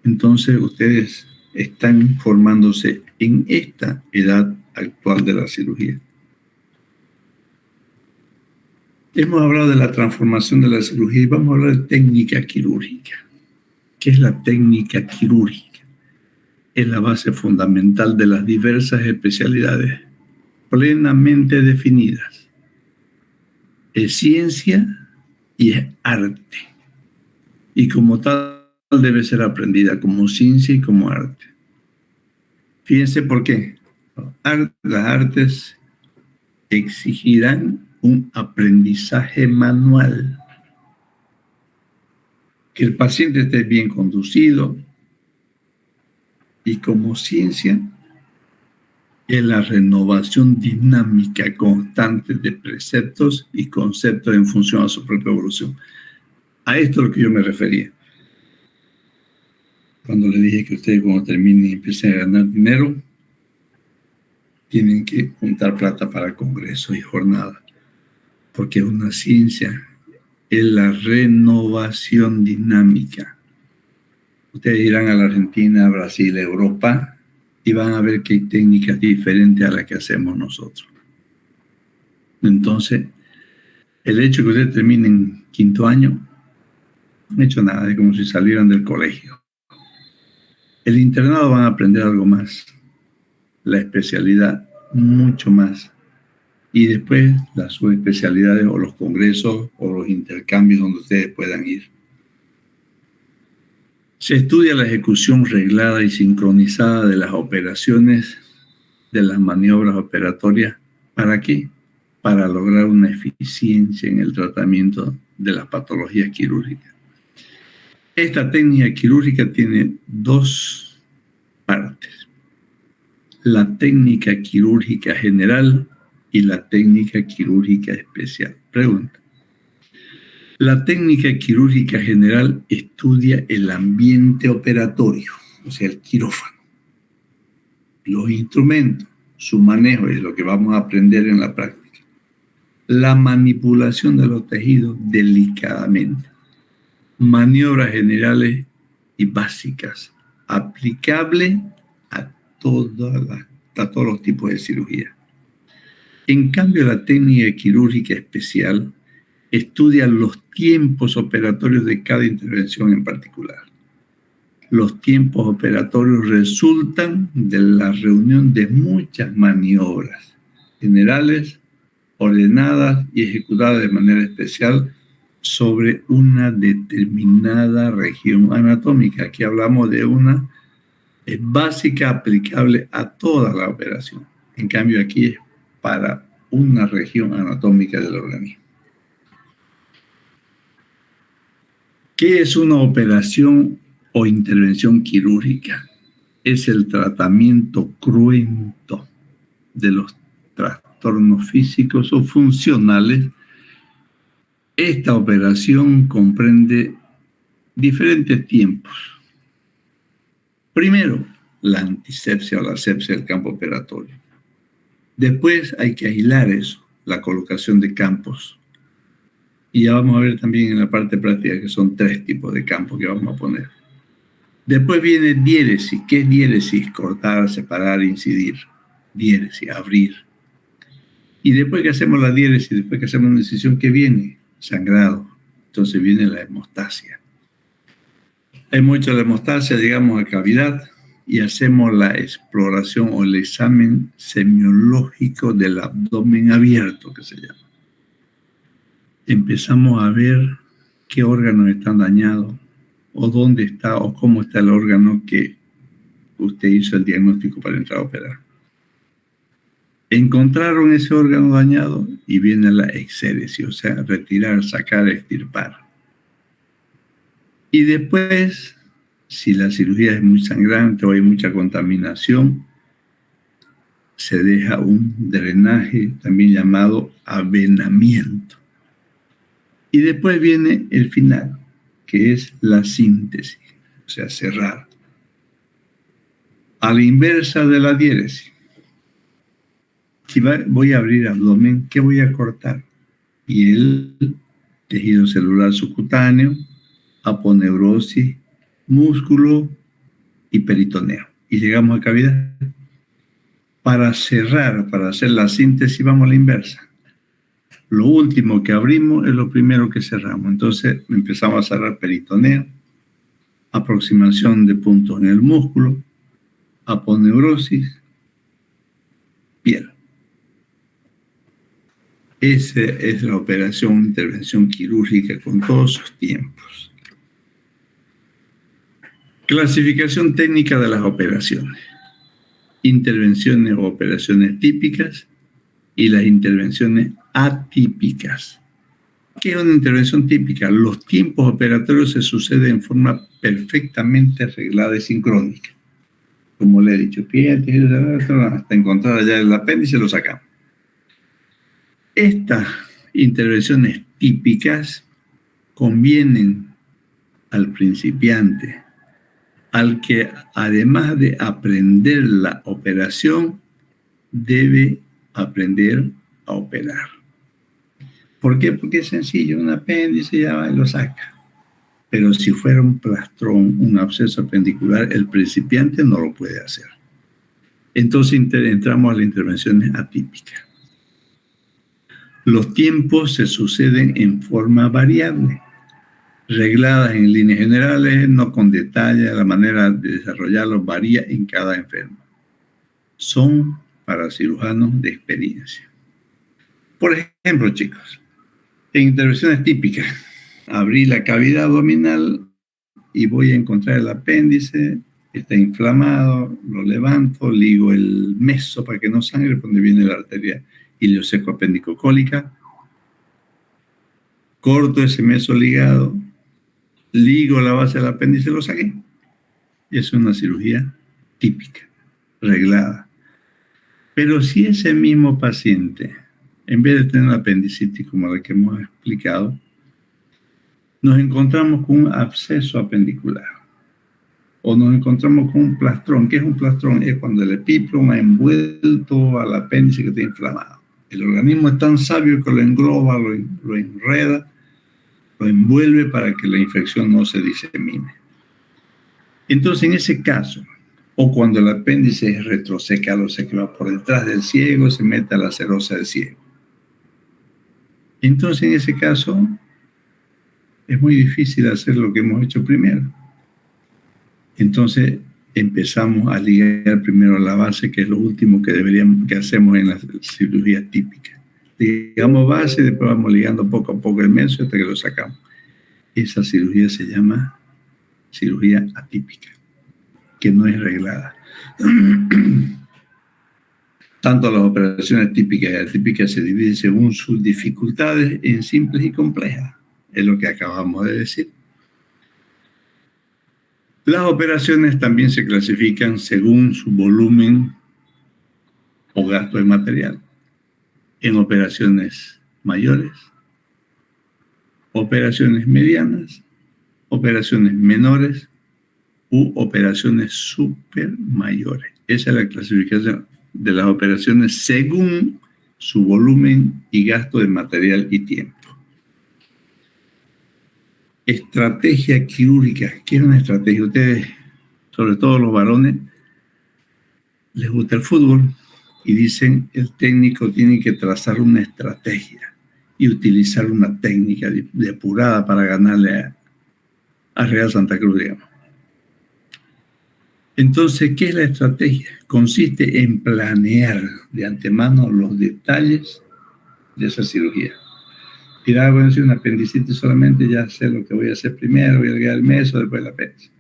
Entonces ustedes están formándose en esta edad actual de la cirugía. Hemos hablado de la transformación de la cirugía y vamos a hablar de técnica quirúrgica. ¿Qué es la técnica quirúrgica? Es la base fundamental de las diversas especialidades plenamente definidas. Es ciencia y es arte. Y como tal debe ser aprendida como ciencia y como arte. Fíjense por qué. Las artes exigirán un aprendizaje manual, que el paciente esté bien conducido, y como ciencia es la renovación dinámica constante de preceptos y conceptos en función a su propia evolución. A esto es lo que yo me refería cuando le dije que ustedes, cuando terminen y empiecen a ganar dinero, tienen que juntar plata para congresos y jornadas, porque es una ciencia, es la renovación dinámica. Ustedes irán a la Argentina, Brasil, Europa, y van a ver que hay técnicas diferentes a las que hacemos nosotros. Entonces, el hecho de que ustedes terminen quinto año, no han hecho nada, es como si salieran del colegio. El internado van a aprender algo más, la especialidad mucho más, y después las subespecialidades o los congresos o los intercambios donde ustedes puedan ir. Se estudia la ejecución reglada y sincronizada de las operaciones, de las maniobras operatorias. ¿Para qué? Para lograr una eficiencia en el tratamiento de las patologías quirúrgicas. Esta técnica quirúrgica tiene dos partes: la técnica quirúrgica general y la técnica quirúrgica especial. Pregunta: la técnica quirúrgica general estudia el ambiente operatorio, o sea, el quirófano, los instrumentos, su manejo, es lo que vamos a aprender en la práctica. La manipulación de los tejidos delicadamente, maniobras generales y básicas, aplicable a todos los tipos de cirugía. En cambio, la técnica quirúrgica especial estudia los tiempos operatorios de cada intervención en particular. Los tiempos operatorios resultan de la reunión de muchas maniobras generales, ordenadas y ejecutadas de manera especial sobre una determinada región anatómica. Aquí hablamos de una básica aplicable a toda la operación. En cambio, aquí es para una región anatómica del organismo. ¿Qué es una operación o intervención quirúrgica? Es el tratamiento cruento de los trastornos físicos o funcionales. Esta operación comprende diferentes tiempos. Primero, la antisepsia o la asepsia del campo operatorio. Después hay que aislar eso, la colocación de campos. Y ya vamos a ver también en la parte práctica que son 3 tipos de campos que vamos a poner. Después viene diéresis. ¿Qué es diéresis? Cortar, separar, incidir. Diéresis, abrir. Y después que hacemos la diéresis, después que hacemos una incisión, ¿qué viene? Sangrado. Entonces viene la hemostasia. Hemos hecho la hemostasia, llegamos a cavidad y hacemos la exploración o el examen semiológico del abdomen abierto, que se llama. Empezamos a ver qué órganos están dañados, o dónde está, o cómo está el órgano que usted hizo el diagnóstico para entrar a operar. Encontraron ese órgano dañado y viene la exéresis, o sea, retirar, sacar, extirpar. Y después, si la cirugía es muy sangrante o hay mucha contaminación, se deja un drenaje, también llamado avenamiento. Y después viene el final, que es la síntesis, o sea, cerrar. A la inversa de la diéresis. Si voy a abrir abdomen, ¿qué voy a cortar? Y el tejido celular subcutáneo, aponeurosis, músculo y peritoneo. Y llegamos a cavidad. Para cerrar, para hacer la síntesis, vamos a la inversa. Lo último que abrimos es lo primero que cerramos. Entonces empezamos a cerrar peritoneo, aproximación de puntos en el músculo, aponeurosis, piel. Esa es la operación, intervención quirúrgica con todos sus tiempos. Clasificación técnica de las operaciones. intervenciones o operaciones típicas y las intervenciones atípicas. ¿Qué es una intervención típica? Los tiempos operatorios se suceden en forma perfectamente arreglada y sincrónica. Como le he dicho, hasta encontrar allá el apéndice lo sacamos. Estas intervenciones típicas convienen al principiante, al que además de aprender la operación, debe aprender a operar. ¿Por qué? Porque es sencillo, un apéndice ya va y lo saca. Pero si fuera un plastrón, un absceso apendicular, el principiante no lo puede hacer. Entonces entramos a las intervenciones atípicas. Los tiempos se suceden en forma variable, regladas en líneas generales, no con detalle. La manera de desarrollarlos varía en cada enfermo. Son para cirujanos de experiencia. Por ejemplo, chicos, en intervenciones típicas, abrí la cavidad abdominal y voy a encontrar el apéndice, está inflamado, lo levanto, ligo el meso para que no sangre, donde viene la arteria ilioceco-apendicocólica, corto ese meso ligado, ligo la base del apéndice y lo saqué. Es una cirugía típica, reglada. Pero si ese mismo paciente, en vez de tener una apendicitis como la que hemos explicado, nos encontramos con un absceso apendicular o nos encontramos con un plastrón. ¿Qué es un plastrón? Es cuando el epíplon ha envuelto al apéndice que está inflamado. El organismo es tan sabio que lo engloba, lo enreda, lo envuelve para que la infección no se disemine. Entonces, en ese caso, o cuando el apéndice es retrosecado, o sea que va por detrás del ciego, se mete a la serosa del ciego. Entonces, en ese caso, es muy difícil hacer lo que hemos hecho primero. Entonces, empezamos a ligar primero la base, que es lo último que hacemos en las cirugías típicas. Ligamos base y después vamos ligando poco a poco el meso hasta que lo sacamos. Esa cirugía se llama cirugía atípica, que no es reglada. Tanto las operaciones típicas y atípicas se dividen según sus dificultades en simples y complejas. Es lo que acabamos de decir. Las operaciones también se clasifican según su volumen o gasto de material. En operaciones mayores, operaciones medianas, operaciones menores u operaciones supermayores. Esa es la clasificación de las operaciones según su volumen y gasto de material y tiempo. Estrategia quirúrgica. ¿Qué es una estrategia? Ustedes, sobre todo los varones, les gusta el fútbol y dicen el técnico tiene que trazar una estrategia y utilizar una técnica depurada para ganarle a Real Santa Cruz, digamos. Entonces, ¿qué es la estrategia? Consiste en planear de antemano los detalles de esa cirugía. Mira, voy a hacer una apendicitis solamente, ya sé lo que voy a hacer primero, voy a ligar el meso, después el apéndice.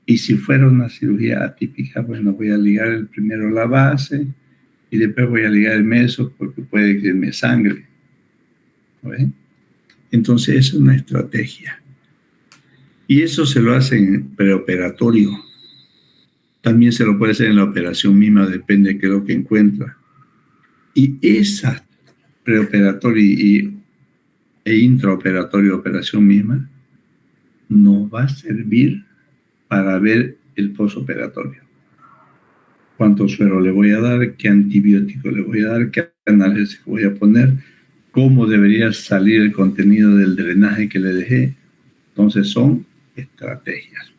Y si fuera una cirugía atípica, bueno, voy a ligar primero la base y después voy a ligar el meso porque puede que me sangre. ¿Ven? Entonces, es una estrategia. Y eso se lo hacen en preoperatorio. También se lo puede hacer en la operación misma, depende de qué es lo que encuentra. Y esa preoperatoria e intraoperatoria operación misma nos va a servir para ver el postoperatorio. Cuánto suero le voy a dar, qué antibiótico le voy a dar, qué analgésico voy a poner, cómo debería salir el contenido del drenaje que le dejé. Entonces son estrategias.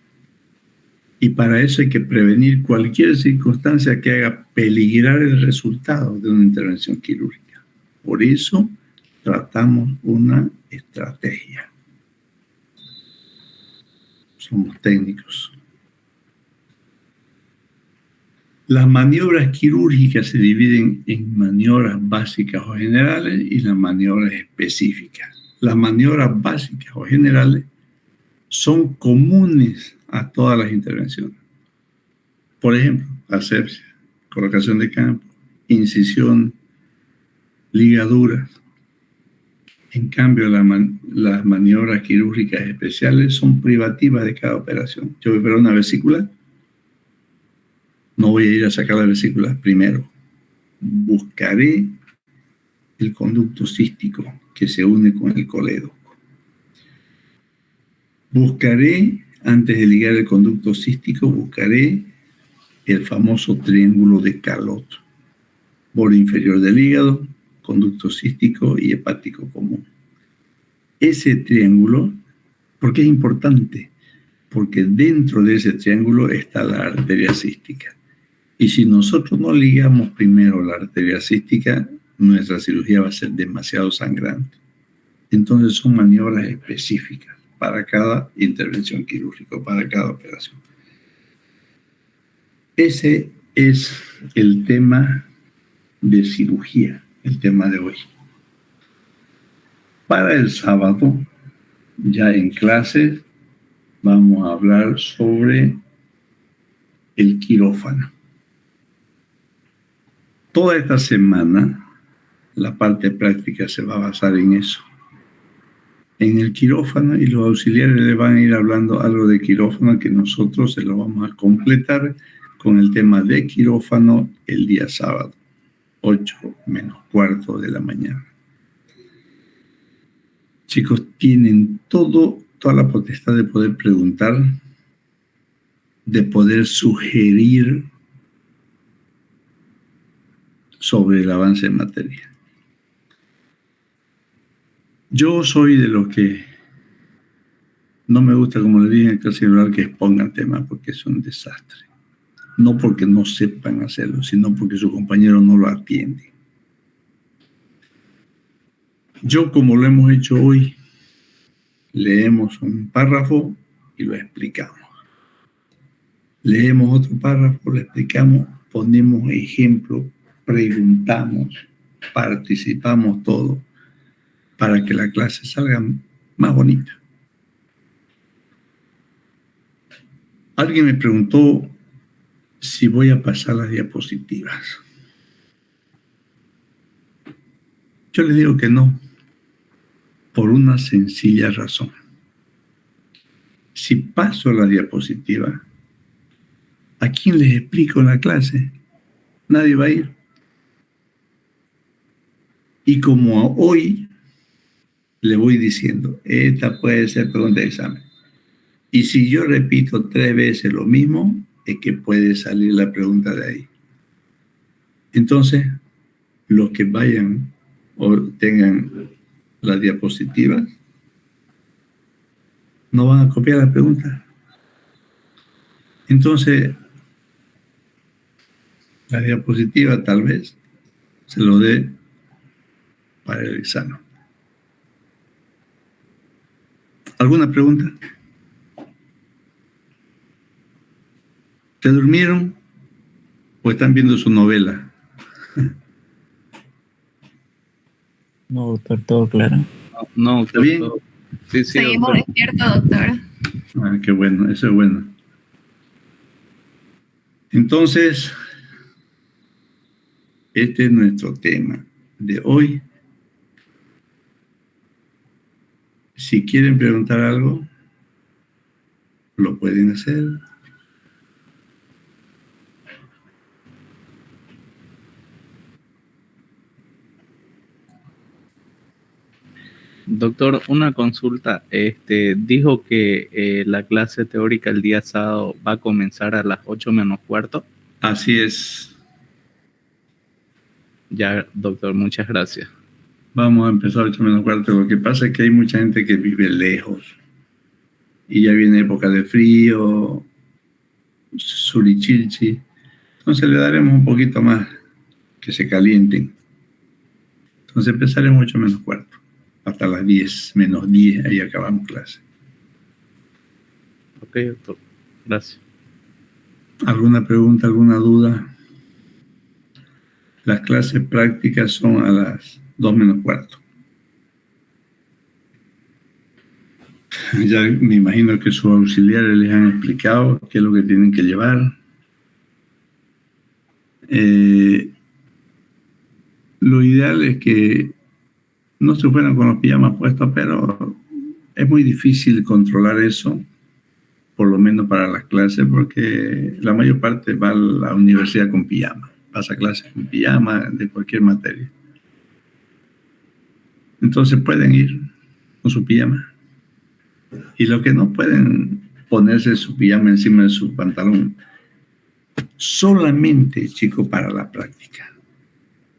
Y para eso hay que prevenir cualquier circunstancia que haga peligrar el resultado de una intervención quirúrgica. Por eso tratamos una estrategia. Somos técnicos. Las maniobras quirúrgicas se dividen en maniobras básicas o generales y las maniobras específicas. Las maniobras básicas o generales son comunes a todas las intervenciones. Por ejemplo, asepsia, colocación de campo, incisión, ligaduras. En cambio, las maniobras quirúrgicas especiales son privativas de cada operación. Yo voy a operar una vesícula, no voy a ir a sacar la vesícula primero. Buscaré el conducto cístico que se une con el colédoco. Buscaré, antes de ligar el conducto cístico, buscaré el famoso triángulo de Carlot. Borde inferior del hígado, conducto cístico y hepático común. Ese triángulo, ¿por qué es importante? Porque dentro de ese triángulo está la arteria cística. Y si nosotros no ligamos primero la arteria cística, nuestra cirugía va a ser demasiado sangrante. Entonces son maniobras específicas para cada intervención quirúrgica, para cada operación. Ese es el tema de cirugía, el tema de hoy. Para el sábado, ya en clases, vamos a hablar sobre el quirófano. Toda esta semana, la parte práctica se va a basar en eso. En el quirófano, y los auxiliares le van a ir hablando algo de quirófano que nosotros se lo vamos a completar con el tema de quirófano el día sábado, 8:15 de la mañana. Chicos, tienen toda la potestad de poder preguntar, de poder sugerir sobre el avance en materia. Yo soy de los que no me gusta, como le dije en el clase celular, que expongan temas porque es un desastre. No porque no sepan hacerlo, sino porque su compañero no lo atiende. Yo, como lo hemos hecho hoy, leemos un párrafo y lo explicamos. Leemos otro párrafo, lo explicamos, ponemos ejemplo, preguntamos, participamos todo para que la clase salga más bonita. Alguien me preguntó si voy a pasar las diapositivas. Yo le digo que no, por una sencilla razón. Si paso la diapositiva, ¿a quién les explico en la clase? Nadie va a ir. Y como hoy le voy diciendo, esta puede ser pregunta de examen. Y si yo repito 3 veces lo mismo, es que puede salir la pregunta de ahí. Entonces, los que vayan o tengan las diapositivas, no van a copiar la pregunta. Entonces, la diapositiva tal vez se lo dé para el examen. ¿Alguna pregunta? ¿Se durmieron o están viendo su novela? No, doctor, todo claro. No, ¿Está bien? Sí, Seguimos doctor. despiertos, doctor. Ah, qué bueno, eso es bueno. Entonces, este es nuestro tema de hoy. Si quieren preguntar algo, lo pueden hacer. Doctor, una consulta. Dijo que la clase teórica el día sábado va a comenzar a las 8:15. Así es. Ya, doctor, muchas gracias. Vamos a empezar 8:15. Lo que pasa es que hay mucha gente que vive lejos. Y ya viene época de frío, Surichilchi. Entonces le daremos un poquito más que se calienten. Entonces empezaremos 8:15. Hasta las 10:10, ahí acabamos clase. Ok, doctor. Gracias. ¿Alguna pregunta, alguna duda? Las clases prácticas son a las 2:15. Ya me imagino que sus auxiliares les han explicado qué es lo que tienen que llevar. Lo ideal es que no se fueran con los pijamas puestos, pero es muy difícil controlar eso, por lo menos para las clases, porque la mayor parte va a la universidad con pijama, pasa clases con pijama de cualquier materia. Entonces pueden ir con su pijama. Y lo que no pueden ponerse su pijama encima de su pantalón, solamente, chicos, para la práctica.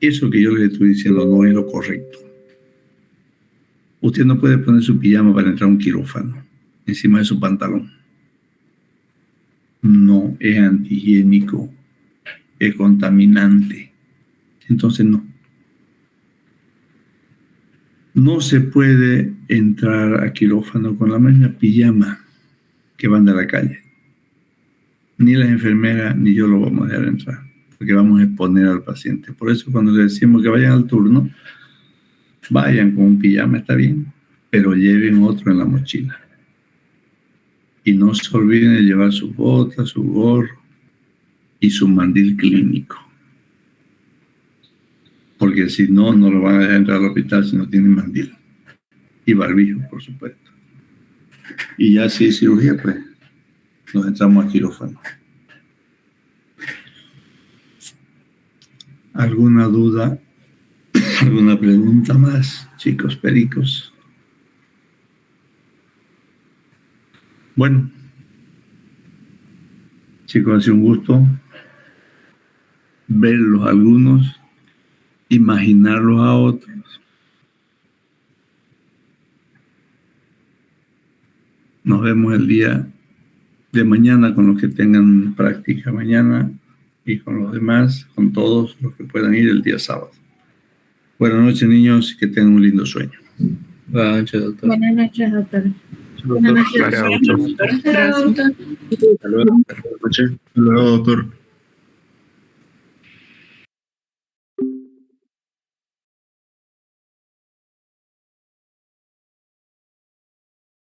Eso que yo les estoy diciendo no es lo correcto. Usted no puede poner su pijama para entrar a un quirófano encima de su pantalón. No, es antihigiénico, es contaminante. Entonces no. No se puede entrar a quirófano con la misma pijama que van de la calle. Ni las enfermeras ni yo lo vamos a dejar entrar, porque vamos a exponer al paciente. Por eso cuando le decimos que vayan al turno, vayan con un pijama, está bien, pero lleven otro en la mochila. Y no se olviden de llevar sus botas, su gorro y su mandil clínico. Porque si no, no lo van a dejar entrar al hospital si no tienen mandil. Y barbijo, por supuesto. Y ya si hay cirugía, pues nos entramos a quirófano. ¿Alguna duda? ¿Alguna pregunta más, chicos pericos? Bueno, chicos, ha sido un gusto verlos algunos, imaginarlos a otros. Nos vemos el día de mañana con los que tengan práctica mañana y con los demás, con todos los que puedan ir el día sábado. Buenas noches, niños, y que tengan un lindo sueño. Buenas noches, doctor. Buenas noches, doctor. Buenas noches, doctor. Hasta luego, doctor.